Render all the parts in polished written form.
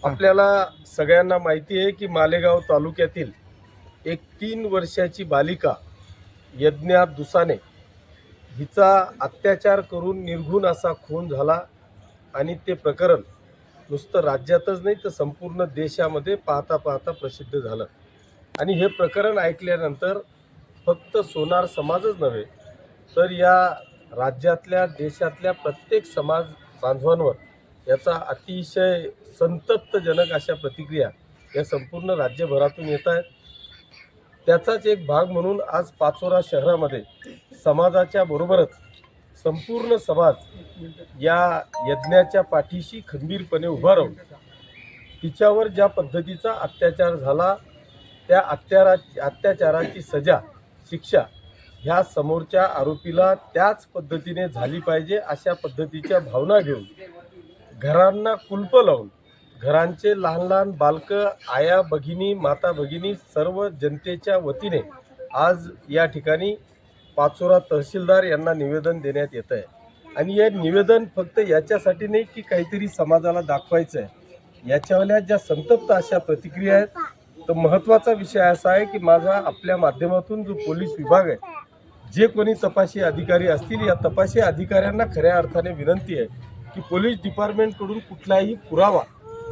आपल्याला सगळ्यांना माहिती आहे की मालेगाव तालुक्यातील एक 3 वर्षाची बालिका यज्ञा दुसाने हिचा अत्याचार करून निर्घुण असा खून झाला आणि ते प्रकरण नुसतं राज्यातच नाही तर संपूर्ण देशामध्ये पाहता पाहता प्रसिद्ध झालं। आणि हे प्रकरण ऐकल्यानंतर फक्त सोनार समाजच नव्हे तर या राज्यातल्या देशातल्या प्रत्येक समाज बांधवांवर याचा अतिशय संतप्तजनक अशा प्रतिक्रिया या संपूर्ण राज्यभरातून येत आहेत। त्याचाच एक भाग म्हणून आज पाचोरा शहरामध्ये समाजाच्या बरोबरच संपूर्ण समाज या यज्ञाच्या पाठीशी खंबीरपणे उभा राहून तिच्यावर ज्या पद्धतीचा अत्याचार झाला त्या अत्याचाराची सजा शिक्षा ह्या समोरच्या आरोपीला त्याच पद्धतीने झाली पाहिजे अशा पद्धतीच्या भावना घेऊन घरांना कुलप लावून घरांचे लहान लहान बालकं आया भगिनी माता भगिनी सर्व जनतेच्या वतीने आज या ठिकाणी पाचोरा तहसीलदार यांना निवेदन देण्यात येत आहे। आणि हे निवेदन फक्त याच्यासाठी नाही की काहीतरी समाजाला दाखवायचं आहे, याच्यावाल्या ज्या संतप्त अशा प्रतिक्रिया आहेत तर महत्त्वाचा विषय असा आहे की माझा आपल्या माध्यमातून जो पोलीस विभाग आहे जे कोणी तपासी अधिकारी असतील या तपासी अधिकाऱ्यांना खऱ्या अर्थाने विनंती आहे की पोलीस डिपार्टमेंटकडून कुठलाही पुरावा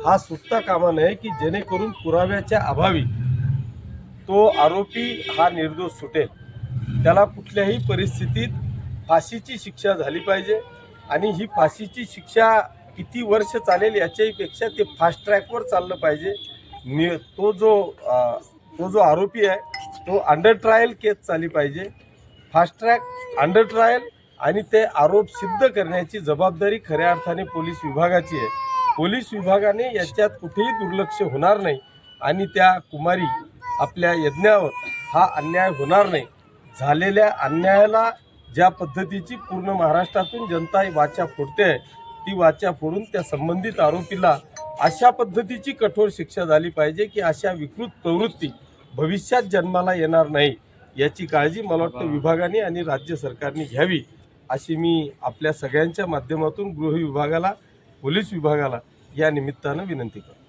हा सुटता कामा नये की जेणेकरून पुराव्याच्या अभावी तो आरोपी हा निर्दोष सुटेल। त्याला कुठल्याही परिस्थितीत फाशीची शिक्षा झाली पाहिजे आणि ही फाशीची शिक्षा किती वर्ष चालेल याच्यापेक्षा ते फास्ट ट्रॅकवर चाललं पाहिजे। तो जो आरोपी आहे तो अंडर ट्रायल केस चालली पाहिजे, फास्ट ट्रॅक अंडर ट्रायल आणि ते आरोप सिद्ध करण्याची जबाबदारी खऱ्या अर्थाने पोलीस विभागाची आहे। पोलीस विभागाने याच्यात कुठेही दुर्लक्ष होणार नाही आणि त्या कुमारी आपल्या यज्ञावर हा अन्याय होणार नाही। झालेल्या अन्यायाला ज्या पद्धतीची पूर्ण महाराष्ट्रातून जनता वाचा फोडते आहे ती वाचा फोडून त्या संबंधित आरोपीला अशा पद्धतीची कठोर शिक्षा झाली पाहिजे की अशा विकृत प्रवृत्ती भविष्यात जन्माला येणार नाही याची काळजी मला वाटतं विभागाने आणि राज्य सरकारने घ्यावी अशी मी आपल्या सगळ्यांच्या माध्यमातून गृह विभागाला पोलीस विभागाला या निमित्तानं विनंती करतो।